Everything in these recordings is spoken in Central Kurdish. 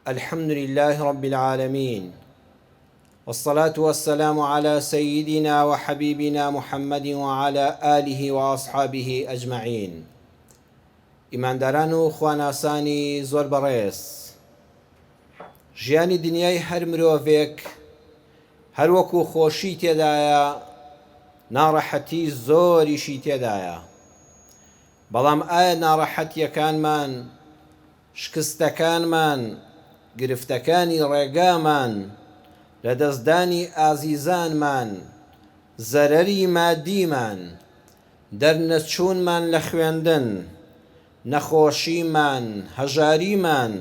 الحمد لله رب العالمين، والصلاة والسلام على سيدنا وحبيبنا محمد وعلى آله وأصحابه أجمعين. ئیمانداران و خواناسانی زۆر بەڕێز، ژیانی دنیای هەر مرۆڤێک هەر وەکو خۆشی تێدایە، ناڕەحەتی زۆریشی تێدایە. بەڵام ئایا ناڕەحەتیەکانمان، شکستەکانمان، گرفتەکانی ڕێگامان، لە دەستدانی ئازیزانمان، زەرەری مادیمان، دەرنەچوونمان لە خوێندن، نەخۆشیمان، هەژاریمان،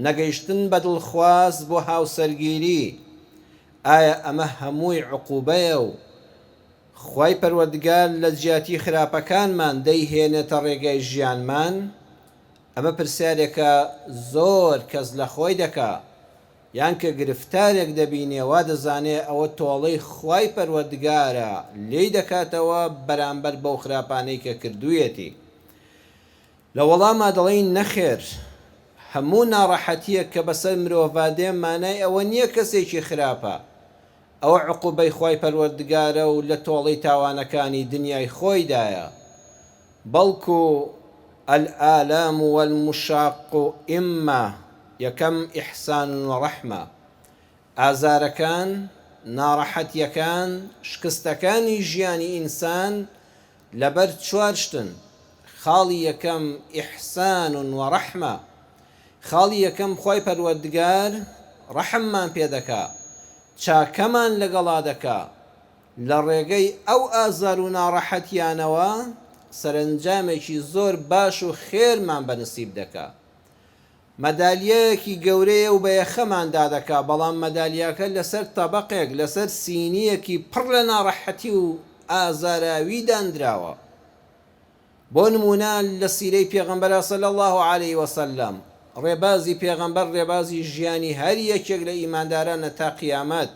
نەگەیشتن بە دڵخواز بۆ هاوسەرگیری، ئایا ئەمە هەمووی عقوبەیە و خوای پەروەردگار لە جیاتی خراپەکانمان دەیهێنێتە ڕێگای ژیانمان؟ ئەمە پرسیارێکە زۆر کەس لە خۆی دەکا، یان کە گرفتارێک دەبینێ وا دەزانێ ئەوە تۆڵەی خوای پەروەردگارە، لێی دەکاتەوە بەرامبەر بەو خراپانەی کە کردوویەتی. لە وەڵاما دەڵێن نەخێر، هەموو ناڕەحەتیەک کە بەسەر مرۆڤ دێ مانای ئەوە نییە کەسێکی خراپە، ئەوە عقوبەی خوای پەروەردگارە و لە تۆڵەی تاوانەکانی دنیای خۆیدایە. بەڵکو الآلام والمشاق ئیمە یەکەم ئیحسان وەڕەحمە. ئازارەکان، ناڕەحەتیەکان، شکستەکانی ژیانی ئینسان لەبەر چوار شتن. خاڵی یەکەم ئیحسان وەڕەحمە. خاڵی یەکەم خوای پەروەردگار ڕەحممان پێ دەکا، چاکەمان لەگەڵا دەکا، لە ڕێگەی ئەو ئازار و ناڕەحەتیانەوە سەرنجامێکی زۆر باش و خێرمان بەنسیب دەکا. مەدالیەیەکی گەورەیە و بەیەخەماندا دەکا، بەڵام مەدالیاکە لەسەر تەبەقێک، لەسەر سینیەکی پڕ لە ناڕەحەتی و ئازاراوی دانراوە. بۆ نمونە لە سیرەی پێغەمبەر صلی الله علیه وسلم، ڕێبازی پێغەمبەر، ڕێبازی ژیانی هەر یەکێک لە ئیماندارانە تا قیامەت،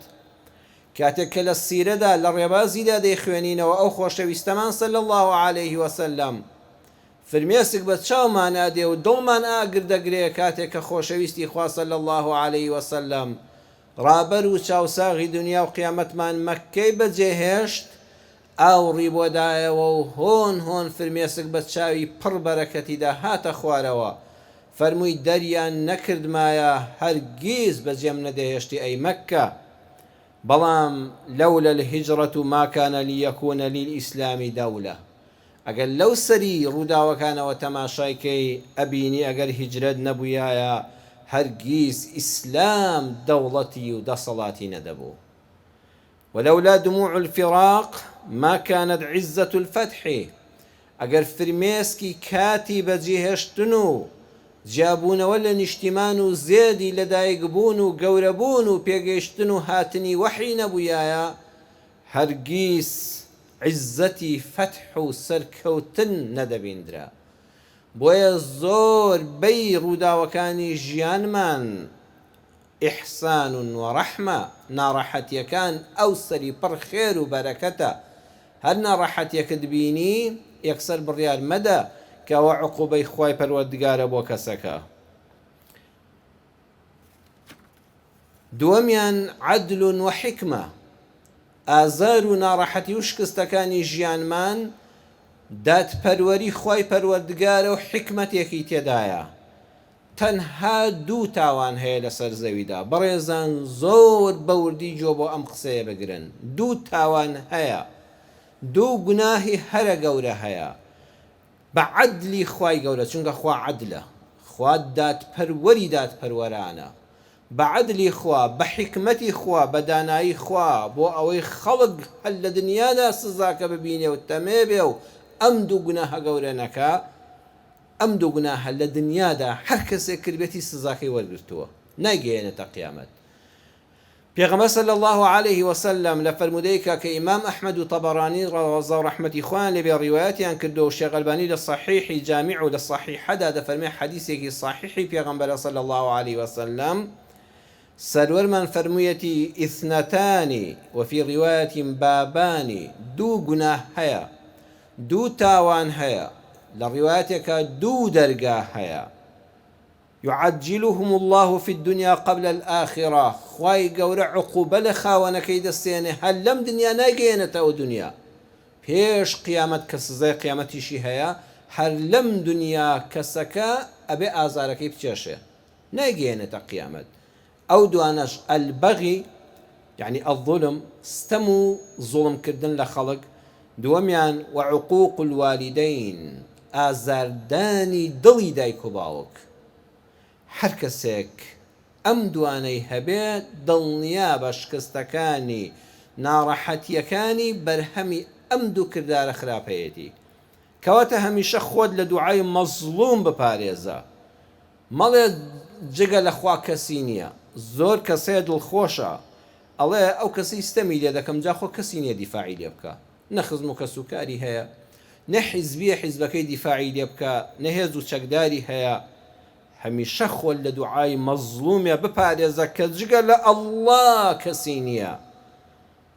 کاتێک کە لە سیرەدا لە ڕێبازیدا دەیخوێنینەوە ئەو خۆشەویستەمان صلی الله علیه وسلم، فرمێسک بە چاومان ئادێ و دڵمان ئاگردەگرێ کاتێک کە خۆشەویستی خوا صلی الله علیه وسلم ڕابەر و چاوساغی دنیا و قیامەتمان مەککەی بەجێهێشت، ئاوڕی بۆدایەوە و هۆن هۆن فرمێسک بە چاوی پڕ بەرەکەتیدا هاتە خوارەوە، فەرمووی دەریان نەکردمایە هەرگیز بەجێم نەدەهێشتی ئەی مەککە. بەڵام لەولە الهیجرەة ما كان ليكون للإسلام دولة. ئەگەر لەو سەری ڕووداوەکانەوە تەماشایکەی ئەبینی ئەگەر هیجرەت نەبوویایە هەرگیز ئیسلام دەوڵەتی و دەسەڵاتی نەدەبوو. ولولا دموع الفراق ما كانت عزة الفتح. ئەگەر فرمێسکی کاتی بەجێهێشتن و جیابوونەوە لە نیشتیمان و زێدی لەدایکبوون و گەورەبوون و پێگەیشتن و هاتنی وەحی نەبوویایە هەرگیز عزەتی فتح و سەرکەوتن نەدەبیندرا. بۆیە زۆر بەی ڕووداوەکانی ژیانمان ئیحسان وەڕەحمە. ناڕەحەتیەکان ئەو سەری پڕ خێر و بەرەکەتە، هەر ناڕەحەتیەکت بینی یەکسەر بڕیار مەدە کەوە عقوبەی خوای پەروەردگارە بۆ کەسەکە. دووەمیان عەدل وحیکمە. ئازار و ناڕەحەتی و شکستەکانی ژیانمان دادپەروەری خوای پەروەردگارە و حیکمەتێکی تێدایە. تەنها دوو تاوان هەیە لەسەر زەویدا. بەڕێزان زۆر بەوردی جۆ بۆ ئەم قسەیە بگرن. دوو تاوان هەیە، دوو گوناهی هەرە گەورە هەیە بە عەدلی خوای گەورە، چونکە خوا عەدلە، خوا دادپەروەری دادپەروەرانە. بە عەدلی خوا، بە حیکمەتی خوا، بە دانایی خوا بۆ ئەوەی خەڵک هەر لە دنیادا سزاکە ببینێ و تەمێ بێ و ئەم دوو گوناهە گەورە نەکا، ئەم دوو گوناهە لە دنیادا هەر کەسێک کردبێتی سزاکەی وەرگرتووە، ناگەیەنێتە قیامەت. پێغەمبەر صلی الله علیه وسلم لە فەرمودەیەکە کە ئیمام ئەحمەد و طەبەرانی ڕەضا و ڕەحمەتی خۆیان لێبێ ڕیوایەتیان کردو و شێخ ئەلبانی لە صەحیحی جامیع و لە صەحیحەدا دەفەرمێ حەدیثێکی صەحیحی پێغەمبەرە صلی الله علیه وسلم سەروەرمان فەرموویەتی ئیثنەتانی وفي ڕیوایەت بابانی، دوو گوناه هەیە، دوو تاوان هەیە، لە ڕیوایەتێکە دوو دەرگا هەیە. يعجلهم الله في الدنيا قبل الآخرة خواي قورع عقوبة لخاونا كيد السينة هل لم دنيا ناقينة أو دنيا فيش قيامة كسزي قيامتي شيهايا هل لم دنيا كسكا أبي آزارك بتشاشة ناقينة قيامة أو دوانش البغي يعني الظلم استمو ظلم كردن لخلق دوميان وعقوق الوالدين آزارداني دڵی دایک و باوک هەر کەسێک ئەم دوانەی هەبێت دڵنیا بە شکستەکانی ناڕەحەتیەکانی بەرهەمی ئەم دوو کردارە خراپەیەتی کەواتە هەمیشە خۆت لە دوعای مەزلوم بپارێزە مەڵێ جگە لە خوا کەسی نییە زۆر کەسێ دڵخۆشە ئەڵێ ئەو کەسی ستەمی لێ دەکەم جا خۆ کەسی نییە دیفاعی لێ بکە نەخزم و کەسوکاری هەیە نەحیزبیە حیزبەکەی دیفاعی لێ بکە نەهێز و چەکداری هەیە هەمیشە خۆل لە دوعای مەزلومە بپارێزە کە جگە لە ئەڵڵا کەسی نییە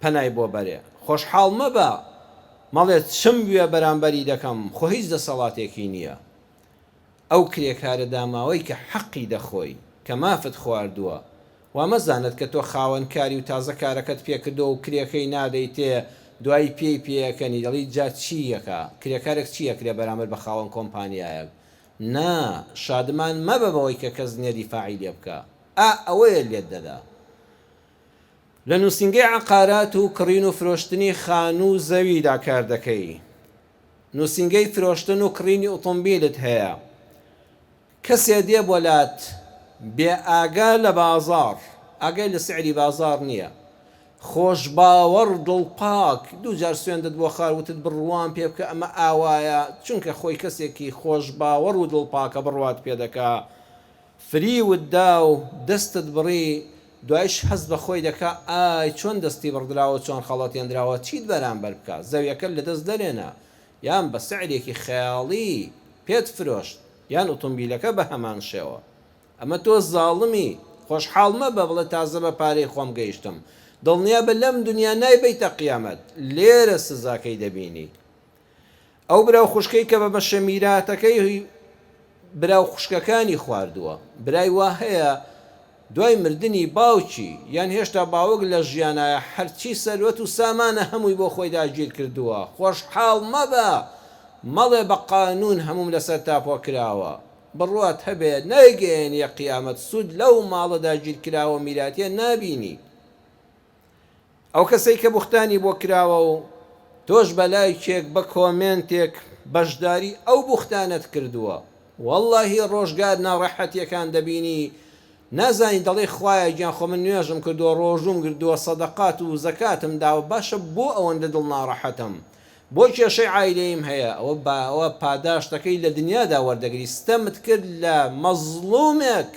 پەنای بۆ بەرێ خۆشحاڵ مەبە مەڵێت چم بوێ بەرامبەری دەکەم خۆ هیچ دەسەڵاتێکی نییە ئەو کرێکارە داماوەی کە حەقی دەخۆی کە مافت خواردووە وا مەزانت کە تۆ خاوەنکاری و تازە کارەکەت پێکردەوە و کرێکەی نادەی تێ دوای پێی پێەکەنی دەڵی جا چیەکە کرێکارێک چیەکرێ بەرامبەر بە خاوەن کۆمپانیایەک نا شادمان مەبە بەوەی کە کەس نییە دیفاعی لێ بکە ئەوەیە لێت دەدا لە نووسینگەی عەقارات و کڕین و فرۆشتنی خان و زەویدا کار دەکەی نووسینگەی فرۆشتن و کڕینی ئۆتۆمبیلت هەیە کەسێ دێ بۆلات بێ ئاگا لە بازاڕ ئاگای لە سعری بازاڕ نییە خۆش باوەڕ دڵپاک دوو جار سوێندت بۆ خاروتت بڕوان پێ بکە ئەمە ئاوایە چونکە خۆی کەسێکی خۆش باوەڕ و دڵپاکە بڕوات پێ دەکا فریوتدا و دەستت بڕی دوایش هەز بە خۆی دەکا ئای چۆن دەستی بڕدراوە چۆن خەڵەتێنراوە چیت بەرامبەر بکە زەویەکە لە دەست دەرێنە یان بە سعرێکی خەیاڵی پێت فرۆشت یان ئۆتۆمبیلەکە بە هەمان شێوە ئەمە تۆ زاڵمی خۆشحاڵ مەبە بڵێ تازە بە پارەی خۆم گەیشتم دڵنیا بە لەم دنیا نایبەیتە قیامەت لێرە سزاکەی دەبینی ئەو براو خوشکەی کە بە بەشەمیراتەکەی براو خوشکەکانی خواردووە برای وا هەیە دوای مردنی باوکی یان هێشتا باوک لە ژیانایە هەرچی سەروەت و سامانە هەمووی بۆ خۆی داگیر کردووە خۆشحاڵ مەبە مەڵێ بە قانون هەموم لەسەر تاپۆ کراوە بڕوات هەبێت نایگەێنیە قیامەت سوود لەو ماڵە داگیر کراوە میراتیە نابینی ئەو کەسەی کە بوختانی بۆ کراوە و تۆش بەلای کێک بە کۆمنتێک بەشداری ئەو بوختانت کردووە وەڵڵاهی ڕۆژگار ناڕەحەتیەکان دەبینی نازانی دەڵێ خوایە گیان خۆ من نوێژم کردووە ڕۆژوم کردووە سەدەقات و زەکاتم داوە باشە بۆ ئەوەندە دڵ ناڕەحەتم بۆ کێشەی عایلەیم هەیە ئەوە پاداشتەکەی لە دنیادا وەردەگری ستەمت کرد لە مەزلومێک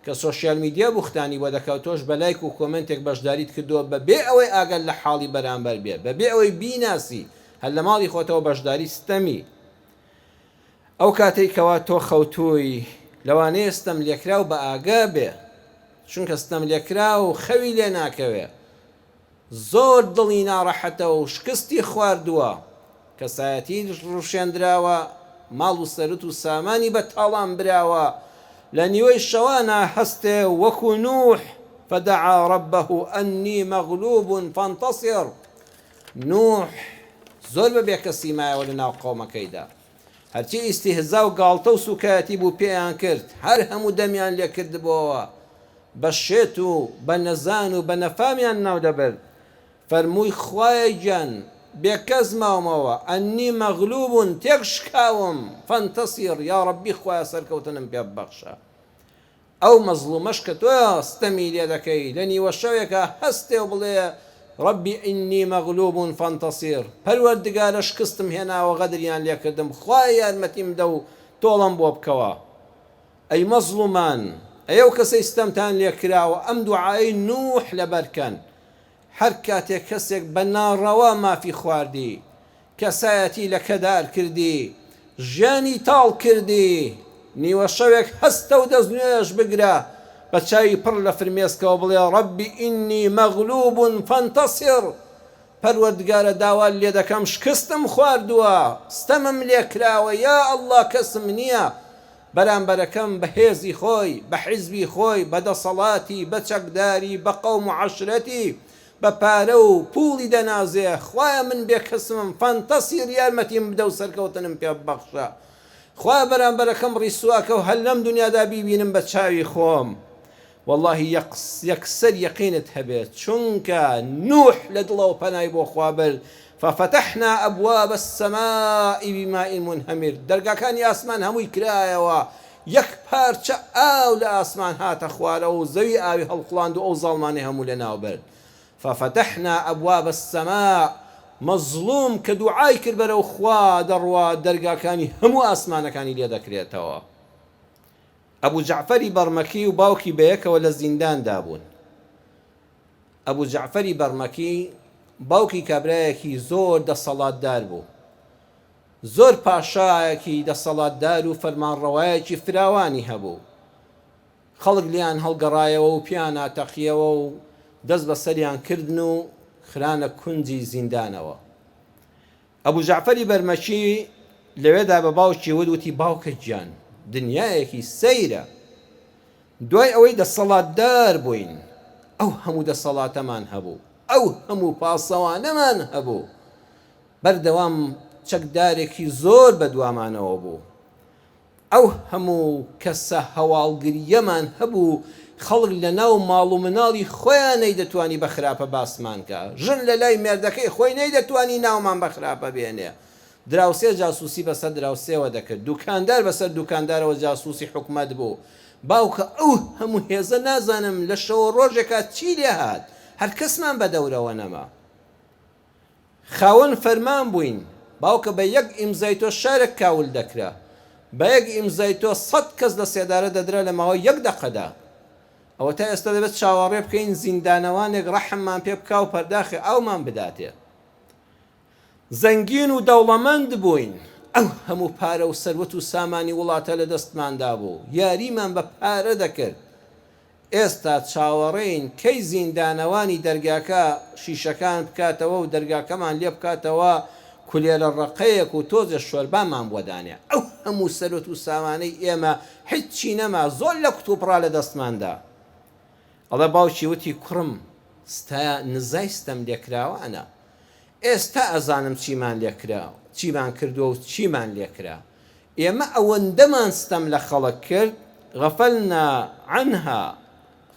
کە سۆشیال میدیا بوختانی بۆ دەکەوت تۆش بە لایک و کۆمنتێک بەشداریت کردووە بەبێ ئەوەی ئاگەر لە حاڵی بەرامبەر بێ بەبێ ئەوەی بیناسی هەر لە ماڵی خۆتەوە بەشداری ستەمی ئەو کاتێک کەوا تۆ خەوتووی لەوانەیە ستەم لێکرا و بە ئاگا بێ چونکە ستەم لێکرا و خەوی لێ ناکەوێ زۆر دڵی ناڕەحەتە و شکستی خواردووە کەسایەتی ڕوشێندراوە ماڵ و سەرت و سامانی بە تاڵان براوە لە نیوەی شەوانە هەستێ وەکو نوح فدعا ربه أني مغلوب فانتصر نوح زۆر بەبێ کەسی مایەوە لە ناو قەومەکەیدا هەرچی ئیستیهزا و گاڵتە و سوکایەتی بوو پێیان کرد هەر هەموو دەمیان لێ کردبەوە بە شێت و بە نەزان و بە نەفامیان ناو دەبرد فەرمووی خوایە گیان بێکەس ماومەوە ئەنی مەغلوبون تێک شکاوم فانتەسیر یا ڕەبی خوایە سەرکەوتنم پێ ببەخشە ئەو مەزلومەش کە تۆ ستەمی لێ دەکەی لە نیوە شەوێکە هەستێ و بڵێ ڕەبی ئینی مەغلوبون فانتەسیر پەروەردگارە شکستم هێناوە غەدریان لێ کردم خوایە یارمەتیم دە و تۆڵم بۆ بکەوە ئەی مەزلومان ئەو کەسەی ستەمتان لێ کراوە ئەم دوعای نوح لەبەرکەن هەر کاتێک کەسێک بە ناڕەوا مافی خواردی کەسایەتی لە کەدار کردی ژیانی تاڵ کردی نیوە شەوێک هەستە و دەست نوێژ بگرە بە چاوی پڕ لە فرمێسکەوە بڵێ ڕەبی ئینی مەغلوب فانتەسیر پەروەردگارە داوا لێ دەکەم شکستم خواردووە ستەمم لێ کراوە یا ئەڵڵا کەسم نییە بەرامبەرەکەم بە هێزی خۆی، بە حیزبی خۆی، بە دەسەڵاتی، بە چەکداری، بە قەوم و عەشرەتی، بە پارە و پوڵی دەنازێ. خوایە من بێکەسمم، فەنتەسی یارمەتیم بدە و سەرکەوتنم پێ ببەخشە. خوایە بەرامبەرەکەم ڕیسواکە و هەر لەم دنیادا بیبینم بە چاوی خۆم. والله یەکسەر یەقینت هەبێت، چونکە نوح لە دڵەوە پەنای بۆ خوا برد. ففتحنا أبواب السماء بماء منهمر. دەرگاکانی ئاسمان هەمووی کرایەوە، یەک پارچە ئاو لە ئاسمان هاتە خوارەوە و زەوی ئاوی هەڵقڵاند و ئەو زاڵمانەی هەموو لەناو برد. ففتحنا أبواب السماء، مەزلوم کە دوعای کرد بەرەو خوا دەڕوا دەرگاکانی هەموو ئاسمانەکانی لێ دەکرێتەوە. ئەبوو جەعفەری بەڕمەکی و باوکی بەیەکەوە لە زینداندا بوون. ئەبوو جەعفەری بەڕمەکی باوکی کابرایەکی زۆر دەسەڵاتدار بوو، زۆر پاشایەکی دەسەڵاتدار و فەرمانڕەوایەکی فراوانی هەبوو. خەڵک لیان هەڵگەڕایەوە و پیان ئاتەقیەوە و دەست بە سەریان کردن و خرانە کونجی زیندانەوە. ئەبوو جەعفەری بەرمەکی لەوێدا بە باوکی وتی باوکە گیان، دنیایەکی سەیرە، دوای ئەوەی دەسەڵاتدار بووین ئەو هەموو دەسەڵاتەمان هەبوو، ئەو هەموو پاسەوانەمان هەبوو، بەردەوام چەکدارێکی زۆر بەدوامانەوە بوو، ئەو هەموو کەسە هەواڵگریەمان هەبوو، خەڵک لە ناو ماڵ و مناڵی خۆیان نەیدەتوانی بە خراپە باسمان کە، ژن لە لای مێردەکەی خۆی نەیدەتوانی ناومان بە خراپە بێنێ. دراوسێ جاسووسی بەسەر دراوسێوە دەکرد، دوکاندار بەسەر دوکاندارەوە جاسووسی حکومەت بوو. باوکە ئەو هەموو هێزە نازانم لە شەوە ڕۆژێکات چی لێ هات، هەر کەسمان بە دەورەوە نەما. خاوەن فەرمان بووین، باوکە بە یەک ئیمزای تۆ شارێک کاول دەکرا، بە یەک ئیمزای تۆ 100 کەس لە سێدارە دەدرا لە ماوەی یەک دەقەدا. ئەوە تا ئێستا دەبێت چاوەڕێ بکەین زیندانەوانێک ڕەحممان پێ بکا و پەرداخی ئەومان بداتێ. زەنگین و دەوڵەمەند بووین، ئەو هەموو پارە و سەروەت و سامانی وڵاتە لە دەستماندا بوو، یاریمان بە پارە دەکرد. ئێستا چاوەڕێین کەی زیندانەوانی دەرگاکە شیشەکان بکاتەوە و دەرگاکەمان لێ بکاتەوە کولێرە ڕقەیەک و تۆزە شۆربامان بۆدانێ. ئەو هەموو سەروەت و سامانەی ئێمە هیچی نەما، زۆر لە کتوپڕا لە دەستماندا. ئەڵێ باوکی وتی کوڕم نزای ستەم لێکراوانە، ئێستا ئەزانم چیمان لێکرا، چیمان کردووە و چیمان لێکرا. ئێمە ئەوەندەمان ستەم لە خەڵک کرد، غەفەلنا عنها،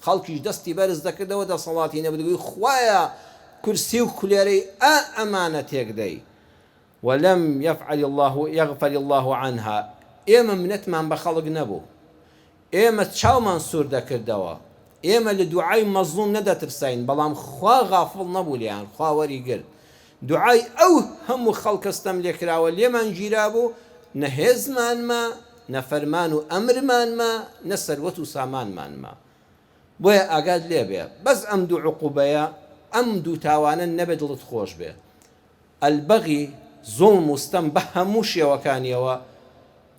خەڵکیش دەستی بەرز دەکردەوە دەسەڵاتی نەبدەبووی خوایە کورسی و کولێرەی ئەمانە تێکدەی. وەلەم یغفر الله عنها، ئێمە منەتمان بە خەڵک نەبوو، ئێمە چاومان سوور دەکردەوە، ئێمە لە دوعای مەزلوم نەدەترساین، بەڵام خوا غافڵ نەبوو لیان، خوا وەریگرت. دوعای ئەو هەموو خەڵکەستەم لێکراوە لێمان گیرا بوو، نە هێزمانمە، نە فەرمان و ئەمرمانمە، نە سەروەت و سامانمانمە. بۆیە ئاگات لێ بێ، بەس ئەم دوو عوقوبەیە، ئەم دوو تاوانە نەبێت دڵت خۆش بێ. ئەلبەغی زوڵم و ستەم بە هەموو شێوەکانیەوە،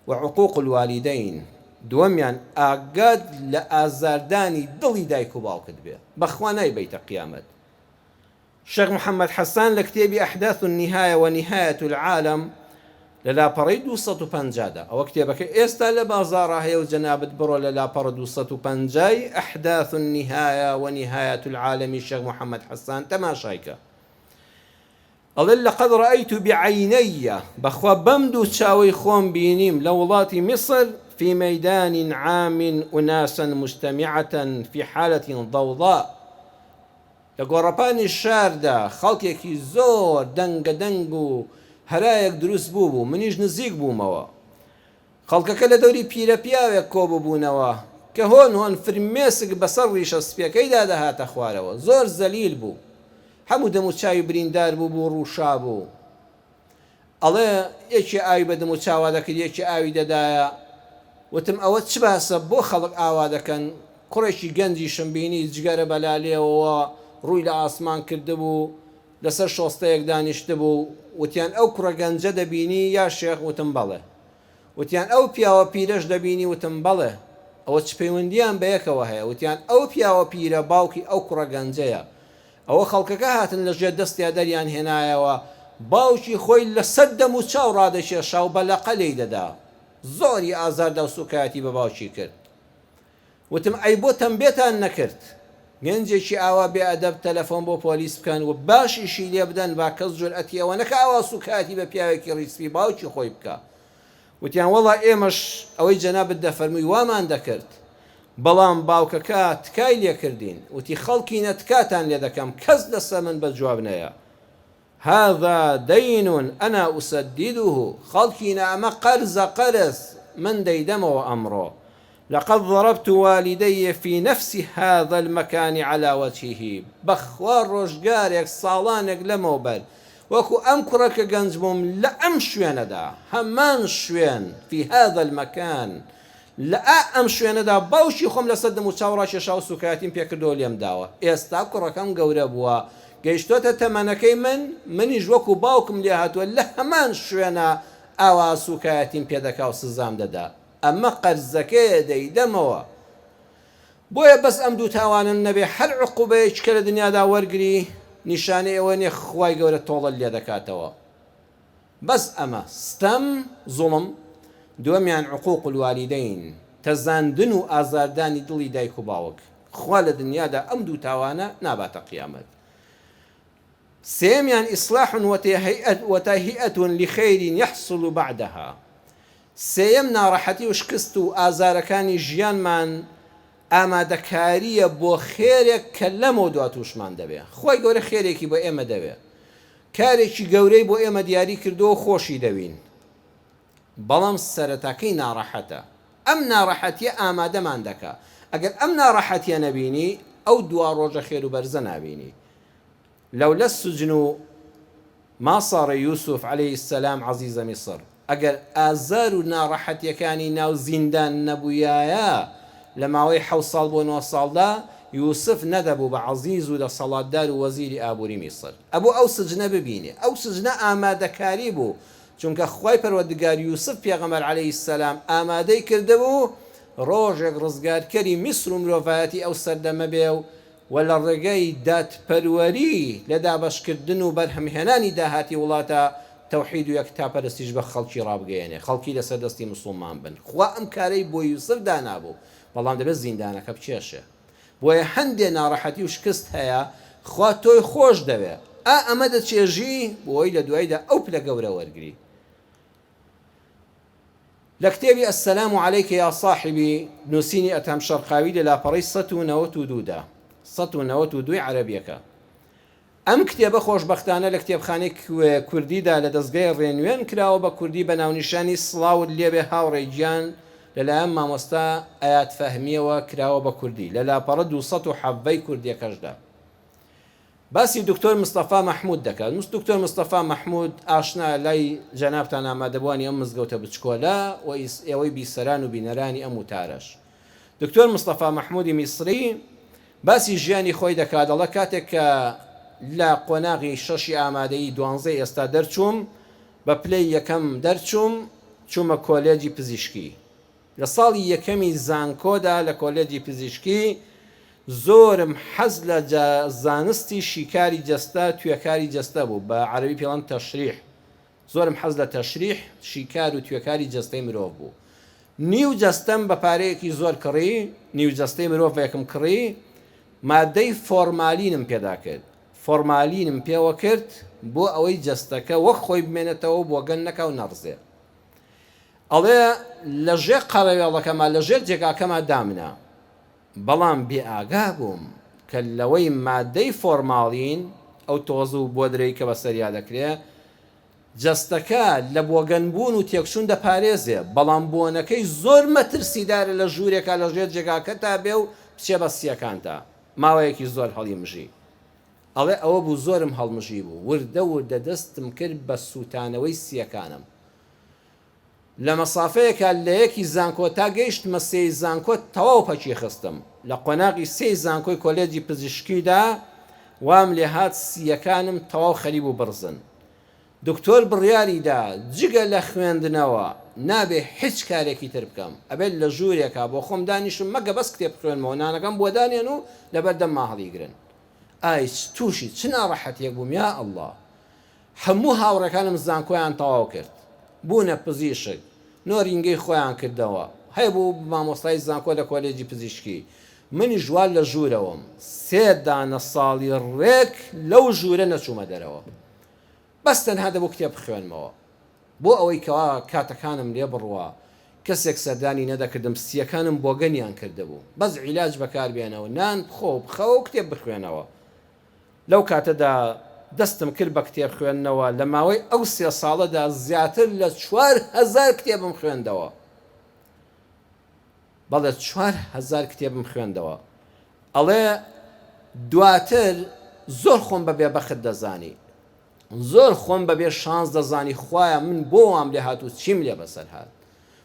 وعقوق الوالدین، دووەمیان ئاگات لە ئازاردانی دڵی دایک و باوکت بێ، بەخوا نایبەیتە قیامەت. شێخ محەممەد حەسان لە کتێبی ئەحداث النهایە ونهایەة العالم لە لاپەڕەی 250دا، ئەوە کتێبەکە ئێستا لە بازاڕا هەیە و جەنابەت بڕۆ لە لاپەڕە 250ی ئەحداث النهایە ونهایەة العالمی شێخ محەممەد حەسان تەماشایکە. ئەڵێ لەقەد ڕەئەیت بعینەیە، بەخوا بەم دوو چاوەی خۆم بینیم لە وڵاتی میسر في ميدان عام أناسا مجتمعة في حالة ضوضاء، لە گۆڕەپانی شاردا خەڵکێکی زۆر دەنگە دەنگ و هەرایەک دروست بوو، منیش نزیک بوومەوە. خەڵکەکە لە دەوری پیرە پیاوێک کۆ ببوونەوە کە هۆن هۆن فرمێسک بەسەر ڕیشە سپیەکەیدا دەهاتە خوارەوە، زۆر زەلیل بوو، هەموو دەم و چاوی بریندار بوو ڕووشا بوو. ئەڵێ یەکی ئاوی بە دەم و چاوا دەکرد، یەکی ئاوی دەدایە. وتم ئەوە چ باسە بۆ خەڵک ئاوا دەکەن؟ کوڕێکی گەنجی شمبینی جگەرە بەلالێەوە ڕووی لە ئاسمان کردبوو، لەسەر شۆستەیەک دانیشتە بوو. وتیان ئەو کوڕە گەنجە دەبینی یا شێخ؟ وتم بەڵێ. وتیان ئەو پیاوە پیرەش دەبینی؟ وتم بەڵێ. ئەوە چ پەیوەندیان بەیەکەوە هەیە؟ وتیان ئەو پیاوە پیرە باوکی ئەو کوڕە گەنجەیە. ئەوە خەڵکەکە هاتن لە ژێر دەستیا دەریان هێنایەوە، باوکی خۆی لەسەر دەم و چاو ڕادەکێشا و بە لەقە لێی دەدا، زۆری ئازاردا و سوکایەتی بە باوکی کرد. وتم ئەی بۆ تەمبێتان نەکرد گەنجێکی ئاوا بێ ئەدەب تەلەفۆن بۆ پۆلیس بکەن و باشیشی لێ بدەن با کەس جورئەتی ئەوە نەکە ئاوا سوکایەتی بە پیاوێکی ڕیسپی باوکی خۆی بکە. وتیان وەڵا ئێمەش ئەوەی جەنابەت دەفەرمووی وامان دەکرد، بەڵام باوکەکە تکای لێکردین. وتی خەڵکینە تکاتان لێ دەکەم، کەس لەسەر من بە جواب نەیە. هذا دين أنا أسدده، خەڵکینە ئەمە قەرزە قەرز من دەیدەمەوە ئەمڕۆ. لقد ضربت والدي في نفس هذا المكان على وجهه، بخوار ڕۆژگارێک ساڵانێک لەمەوبەر وەکو ئەم کوڕەکە گەنج بووم لە ئەم شوێنەدا، هەمان شوێن في هذا المكان، لە ئەم شوێنەدا باوشی خۆم لەسەر دەم و چاوەڕا کێشا و سوکایەتیم پێکردەوە لێم داوە. ئێستا کوڕەکەم گەورە بووە، گەیشتۆتە تەمەنەکەی منیش وەکو باوکم لێ هاتووە لە هەمان شوێنە ئاوا سوکایەتیم پێدەکا و سزام دەدا. ئەمە قەرزەکەیە دەیدەمەوە. بۆیە بەس ئەم دوو تاوانن نەبێ هەر عقوبەیەک کە لە دنیادا وەرگری نیشانەی ئەوە نیە خوای گەورە تۆڵە لێ دەکاتەوە. بەس ئەمە ستەم زوڵم. دووەمیان عقوق الوالدین، تەزاندن و ئازاردانی دڵی دایک و باوک. خوا لە دنیادا ئەم دوو تاوانە ناباتە قیامەت. سێمیان ئیصلاح وتهیئة لخير يحصل بعدها. سێیەم ناڕەحەتی و شکست و ئازارەکانی ژیانمان ئامادەکاریە بۆ خێرێک کە لەمەوە دوا تووشمان دەبێ. خۆی گەورە خێرێکی بۆ ئێمە دەوێ، کارێکی گەورەی بۆ ئێمە دیاری کردەوە خۆشی دەوین، بەڵام سەرەتاکەی ناڕەحەتە. ئەم ناڕەحەتیە ئامادەمان دەکا. ئەگەر ئەم ناڕەحەتیە نەبینی ئەو دوا ڕۆژە خێر و بەرزە نابینی. لەولە السجن ما صار يوسف عليه السلام عزيز مصر. ئەگەر ئازار و ناڕەحەتیەکانی ناو زیندان نەبوویایە لە ماوەی 7 ساڵ بۆ 9 ساڵدا یوسف نەدەبوو بە عەزیز و دەسەڵاتدار و وەزیری ئابووری میسر. ئەبوو ئەو سجنە ببینێ. ئەو سجنە ئامادەکاری بوو، چونکە خوای پەروەردگار یوسف پێغەمبەر عەلەیهی السەلام ئامادەی کردبوو ڕۆژێک ڕزگارکەری میسر و مرۆڤایەتی ئەو سەردەمە بێ و لە ڕێگەی دادپەروەری لە دابەشکردن و بەرهەمهێنانی داهاتی وڵاتە تەوحید و یەکتاپەرستیش بە خەڵکی ڕابگەیەنێ، خەڵکی لەسەر دەستی موسڵمان بن. خوا ئەم کارەی بۆ یوسف دانابوو، بەڵام دەبێت زیندانەکە بچێشێ. بۆیە هەندێ ناڕەحەتی و شکست هەیە، خوا تۆی خۆش دەوێ. ئەمە دەچێژی بۆی لە دوایدا ئەو پلە گەورە وەرگری. لە کتێبی ئەسسەلام عەلەیکە یا صاحبی نووسینی ئەتەم شەرقاوی لە لاپەڕەی 192دا 192 عەرەبیەکە. ئەم کتێبە خۆشبەختانە لە کتێبخانەی کوردیدا لە دەستگای ڕێنوێن کراوە بە کوردی بە ناونیشانی سڵاوت لێبێ هاوڕێی گیان لەلایەن مامۆستا ئايات فەهمیەوە کراوە بە کوردی لە لاپەڕە 270 کوردیەکەشدا. باسی دکتۆر مستەفا مەحموود دەکات. دکتۆر مستەفا مەحموود ئاشنا لای جەنابتان ئامادەبوانی ئەم مزگەوتە بچکۆلە و ئێوەی بیسەران و بینەرانی ئەم وتارەش. دکتۆر مستەفا مەحموودی میسری باسی ژیانی خۆی دەکات. دەڵێ کاتێک کە لە قۆناغی 6 ئامادەی 12 ئێستا دەرچووم، بە پلەی یەکەم دەرچووم، چوومە کۆلێجی پزیشکی. لە ساڵی یەکەمی زانکۆدا لە کۆلێجی پزیشکی زۆرم حەز لە زانستی شیکاری جەستە توێکاری جەستە بوو، بە عەرەبی پێڵەن تەشریح. زۆرم حەز لە تەشریح شیکار و توێکاری جەستەی مرۆڤ بوو. نیو جەستەم بە پارەیەکی زۆر کڕی، نیو جەستەی مرۆڤێکم کڕی، مادەی فۆرمالینم پێدا کرد. فۆرمالینم پێوە کرد بۆ ئەوەی جەستەکە وەک خۆی بمێنێتەوە بۆ گەنەکە و نەڕزێ. ئەڵێ لەژێر قەڵەوێڵەکەما لەژێر جێگاکەما دامنا، بەڵام بێئاگا بووم کە لەوەی مادەی فۆرمالین ئەو تۆز و بۆدرەی کە بەسەریا دەکرێ جەستەکە لە بۆگەنبوون و تێکچوون دەپارێزێ، بەڵام بۆنەکەی زۆر مەترسیدارە لە ژوورێکە لەژێر جێگاکە تا بێ و بچێ بە سیەکانتە. ماوەیەکی زۆر هەڵی مژی. ئەڵێ ئەوە بوو زۆرم هەڵمژی بوو، وردە وردە دەستم کرد بە سووتانەوەی سیەکانم. لە مەسافەیەکە لە یەکی زانکۆ تا گەیشتمە سێی زانکۆ تەواو پەچی خستم. لە قۆناغی سێی زانکۆی کۆلێجی پزیشکیدا وام لێ هات سیەکانم تەواو خەریب و برزن. دکتۆر بڕیاریدا جگە لە خوێندنەوە نابێ هیچ کارێکی تر بکەم، ئەبێت لە ژوورێکە بۆ خۆم دانیشم مەگە بەس کتێب بخوێنمەوە، نانەکەم بۆ دانێن و لەبەردەم ماهەڵیگرن. ئای تووشی چ ناڕەحەتێک بووم، یا ئەڵڵا. هەموو هاوڕەکانم زانکۆیان تەواو کرد، بوونە پزیشک، نۆرینگەی خۆیان کردەوە هەیبوو مامۆستای زانکۆ لە کۆلێجی پزیشکی منی ژوار لە ژوورەوەم 3 دانە ساڵی ڕێک لەو ژوورە نەچوومە دەرەوە بەس تەنها دەبوو کتێب بخوێنمەوە بۆ ئەوەی کەوا کاتەکانم لێ بڕوە کەسێک سەردانی نەدەکردم سیەکانم بۆ گەنیان کردهبوو بەس عیلاج بەکاربێنەوە نان بخۆ بخەوە و کتێب بخوێنەوە لەو کاتەدا دەستم کرد بە کتێب خوێندنەوە لە ماوەی ئەو 3 ساڵەدا زیاتر لە 4,000 کتێبم خوێندەوە بەڵێ 4,000 کتێبم خوێندەوە ئەڵێ دواتر زۆر خۆم بەبێ بەخت دەزانی زۆر خۆم بەبێ شانس دەزانی خوایە من بۆ وام لێ هات و چیم لێ بەسەر هات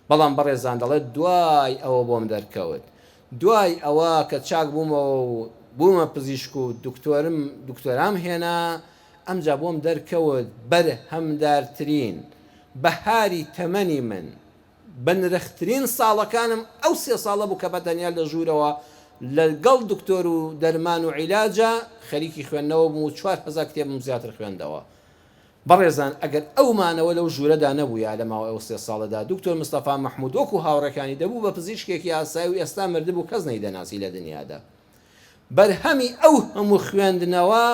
بەڵام بەڕێزان دەڵێت دوای ئەوە بۆم دەرکەوت دوای ئەوە کە چاک بوومە پزیشک و دکتۆرام هێنا ئەمجا بۆم دەرکەوت بەرهەمدارترین بەهاری تەمەنی من بەنرخترین ساڵەکانم ئەو 3 ساڵە بوو کە بەتەنیا لە ژوورەوە لەگەڵ دکتۆر و دەرمان و عیلاجە خەریکی خوێندنەوە بوو و 4,000 کتێبم زیاتر خوێندەوە بەڕێزان ئەگەر ئەومانەوە لەو ژوورەدا نەبووە لە ماوەی ئەو 3 ساڵەدا دکتۆر مستەفا مەحموود وەکو هاوڕەکانی دەبوو بە پزیشکێکی ئاسایی و ئێستا مردبوو کەس نەیدەناسی لە دنیادا بەرهەمی ئەو هەموو خوێندنەوە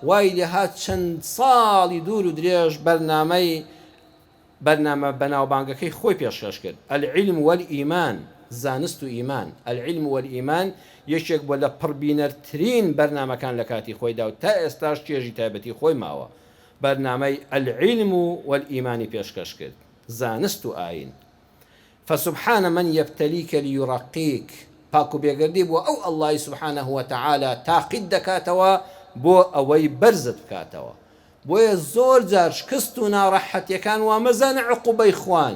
وای لێهات چەند ساڵی دوور و درێژ بەرنامە بەناوبانگەکەی خۆی پێشکەش کرد العلم والئیمان زانست و ئیمان العلم والئیمان یەکێک بۆ لە پڕبینەرترین بەرنامەکان لە کاتی خۆیدا و تا ئێستاش چێژی تایبەتی خۆی ماوە بەرنامەی العلم والئیمانی پێشکەش کرد زانست و ئاین فسبحان من يبتليك ليرقيك پاک و بێگەردی بۆ ئەو ئەڵڵای سبحانه وتعالى تاقید دەکاتەوە بۆ ئەوەی بەرزت بکاتەوە بۆیە زۆر جار شکست و ناڕەحەتیەکان وا مەزانە عقوبەی خوان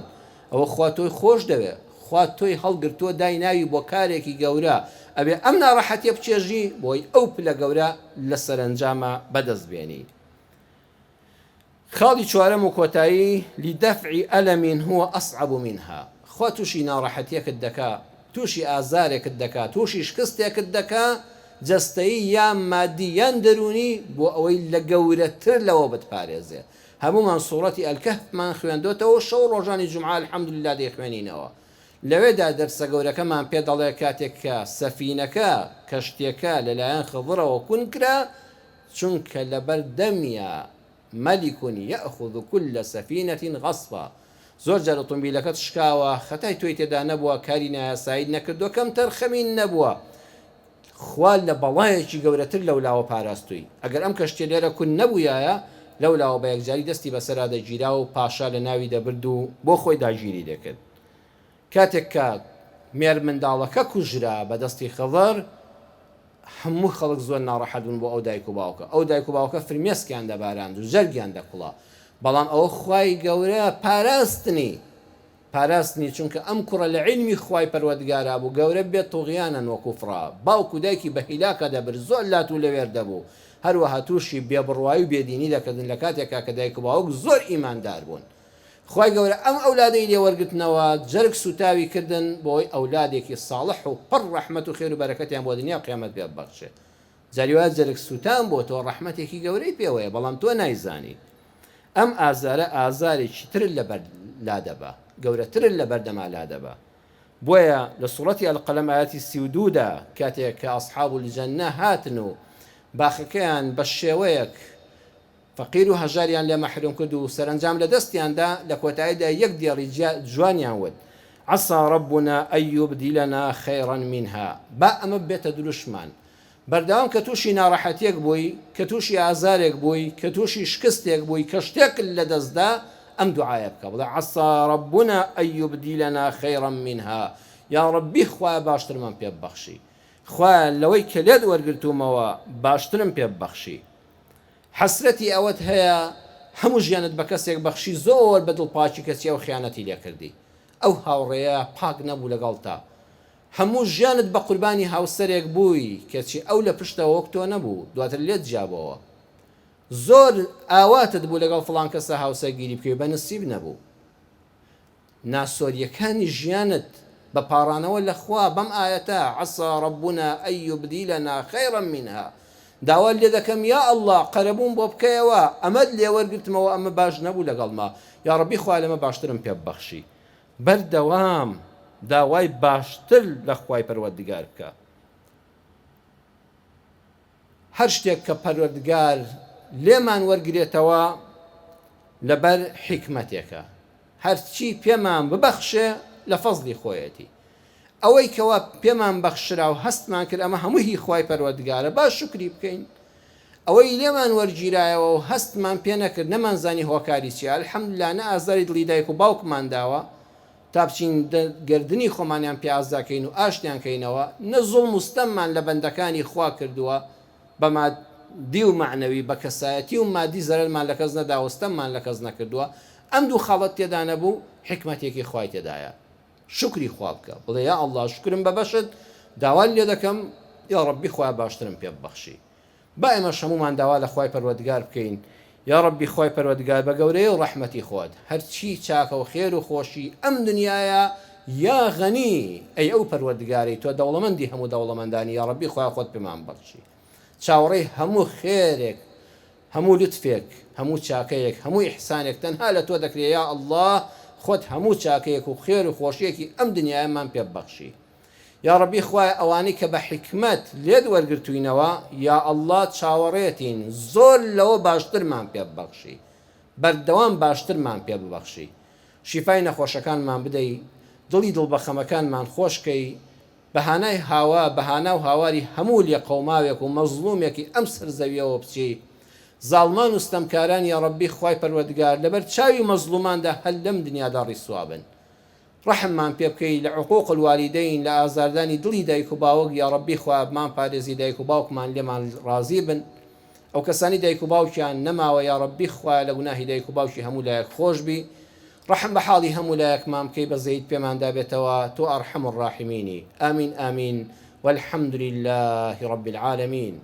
ئەوە خوا تۆی خۆش دەوێ خوا تۆی هەڵگرتووە دای ناوی بۆ کارێکی گەورە ئەبێ ئەم ناڕەحەتیە بچێژی بۆی ئەو پلە گەورە لە سەرنجامە بەدەست بێنی خاڵی چوارەم و کۆتایی لدەفعی ئەلەمین هو ئەصعب منها خوا تووشی ناڕەحەتیەکت دەکا تووشی ئازارێکت دەکا تووشی شکستێکت دەکا جەستەیی یان مادی یان دەرونی بۆ ئەوەی لە گەورەتر لەوە بتپارێزێ هەمومان سوڕەتی ئەلکەهفمان خوێندۆتەوە شەو ڕۆژانی جومعە الحەمدولله دەیخوێنینەوە لەوێدا دەرسە گەورەکەمان پێ دەڵێ کاتێک کە سەفینەکە کەشتێکە لەلایەن خضرەوە کون کرا چونکە لەبەر دەمیە مەلیکون یەأخذ كل سەفینەة غەصبا زۆر جار ئۆتۆمبیلەکەت شکاوە خەتای تۆی تێدا نەبووە کاری نایاسایی نەکردووە کەم تەرخەمین نەبووە خوا لە بەڵایەکی گەورەتر لەولاوە پاراستووی ئەگەر ئەم کەشتێ لێرە کون نەبوویایە لەولاوە بە یەکجاری دەستی بەسەرا دەگیرا و پاشا لە ناوی دەبرد و بۆ خۆی داگیری دەکرد کاتێک کە مێر منداڵەکە کوژرا بە دەستی خەڵەر هەموو خەڵک زۆر ناڕەحەت بوون بۆ ئەو دایک و باوکە ئەو دایک و باوکە فرمێسکیان دەباراند و جەرگیان دەکوڵا بەڵام ئەوە خوای گەورە پاراستنی چونکە ئەم کوڕە لە عیلمی خوای پەروەردگارا بوو گەورە بێت تۆغیانە وەکوفڕا باوکو دایکی بە هیلاکە دەبر زۆر لات و لەوێر دەبوو هەروەها تووشی بێبڕوایی و بێدینی دەکردن لە کاتێکا کە دایک و باوک زۆر ئیماندار بوون خوای گەورە ئەم ئەولادەی لێوەرگرتنەوە جەرگ سوتاوی کردن بۆی ئەولادێکی ساڵح و پڕ ڕەحمەت و خێر و بەرەکەتیان بۆ دنیا و قیامەت پێ ببەخشێ جاریوات جەرگ سوتان بۆ تۆ ڕەحمەتێکی گەورەی پێوەیە بەڵام تۆ نایزانی ئەم ئازارە ئازارێکی تر لەبەر لادەبە گەورەترن لە بەردەما لادەبە بۆیە لە سوڕەتی ئەلقەلەم ئاەتی 32دا کاتێک کە ئەصحاب الجەنە هاتن و باخەکەیان بە شێوەیەک فەقیر و هەژاریان لێ مەحروم کرد و سەرنجام لە دەستیاندا لە کۆتاییدا یەک دیێڕی جوانیان وت عەسا رەبونا ئەن یوبدیلەنا خەیڕەن منها با ئەمە بێتە دروشمان بەردەوام کە تووشی ناڕەحەتیەک بووی کە تووشی ئازارێک بووی کە تووشی شکستێک بووی کە شتێک لە دەستدا ئەم دوعایە بکە بڵێ عەسا رەبونا ئەن یوبدیلەنا خەیڕەن منها یا ڕەبی خوایە باشترمان پێ ببەخشی خوایە لەوەی کە لێت وەرگرتوومەوە باشترم پێ ببەخشی حەسرەتی ئەوەت هەیە هەموو ژیانت بە کەسێک بەخشی زۆر بەدڵپاکی کەسی ئەو خیانەتی لێ کردی ئەو هاوڕێیە پاک نەبوو لەگەڵ تا هەموو ژیانت بە قوربانی هاوسەرێک بووی کەچی ئەو لە پشتەوە وەک تۆ نەبوو دواتر لێت جیابەوە زۆر ئاواتت بوو لەگەڵ فڵان کەسە هاوسەرگیری بکەی بە نسیب نەبوو ناسۆریەکانی ژیانت بە پاڕانەوە لە خوا بەم ئاەتە عەسا رەبونا ئەن یوبدیلەنا خەیڕەن منها داوا لێ دەکەم یا ئەڵڵا قەرەبووم بۆ بکەیەوە ئەمەد لێوەرگرتمەوە ئەمە باش نەبوو لەگەڵما یا ڕەبی خوا لەمە باشترم پێ ببەخشی بەردەوام داوای باشتر لە خوای پەروەردگار بکە. هەر شتێک کە پەروەردگار لێمان وەرگرێتەوە لەبەر حیکمەتێکە، هەرچی پێمان ببەخشێ لە فەزلی خۆیەتی. ئەوەی کەوا پێمان بەخشرا و هەستمان کرد ئەمە هەموو هی خوای پەروەردگارە، با شکری بکەین. ئەوەی لێمان وەرگیرایەوە و هەستمان پێ نەکرد نەمانزانی هۆکاری چیە، الحەمدوللا نە ئازاری دڵی دایک و باوکمان داوە تا بچین گردنی خۆمانیان پێ ئازاکەین و ئاشتیان کەینەوە، نە زوڵم و ستەممان لە بەندەکانی خوا کردووە بە مادی و معنەوی، بە کەسایەتی و مادی زەرەرمان لە کەس نەدا و ستەممان لە کەس نەکردووە. ئەم دوو خاڵەت تێدا نەبوو، حکمەتێکی خوای تێدایە. شکری خوا بکە، بڵێ یا ئەڵڵا شکرم بەبەشت، داوای لێ دەکەم یا ڕەبی خوای باشترم پێ ببەخشی. با ئێمە هەموومان داوا لە خوای پەروەردگار بکەین، یا ڕەبی خوای پەروەردگار بە گەورەی و ڕەحمەتی خۆت هەرچی چاکە و خێر و خۆشی ئەم دنیاە یا غەنی، ئەی ئەو پەروەردگاری تۆ دەوڵەمەندی هەموو دەوڵەمەندانی، یا ڕەبی خوای خۆت پێمان بەخشی. چاوەڕێی هەموو خێرێک، هەموو لوتفێک، هەموو چاکەیەک، هەموو ئیحسانێک تەنها لە تۆ دەکرێت یا ئەڵڵا، خۆت هەموو چاکەیەک و خێر و خۆشیەکی ئەم دنیامان پێ ببەخشی. یا ڕەبی خوای ئەوانەی کە بە حکمت لێت وەرگرتوینەوە یا ئەڵڵا چاوەڕێتین، زۆر لەوە باشترمان پێ ببەخشی، بەردەوام باشترمان پێ ببەخشی. شیفای نەخۆشەکانمان بدەی، دڵی دڵبەخەمەکانمان خۆشکەی، بەهانای هاوا بەهانا و هاواری هەموو لێ قەوماوێک و مەزلومێکی ئەم سەرزەویەوە بچی. زاڵمان و ستەمکاران یا ڕەبی خوای پەروەردگار لەبەر چاوی مەزلوماندا هەل لەم دنیادا ڕیسوابن. ڕەحممان پێ بکەی لە عقوق الوالدین، لە ئازاردانی دڵی دایک و باوک، یا ڕەبی خوای بمان پارێزی دایک و باوکمان لێمان ڕازی بن. ئەو کەسانی دایک و باوکیان نەماوە یا ڕەبی خوای لە گوناهی دایک و باوکی هەموو لایەک خۆش بی. ڕەحم بە حاڵی هەموو لایەکمان بکەی بە زەید پێماندا بێتەوە، تۆ ئەرحەم الراحمینی. ئامین ئامین والحەمد لله رب العالمین.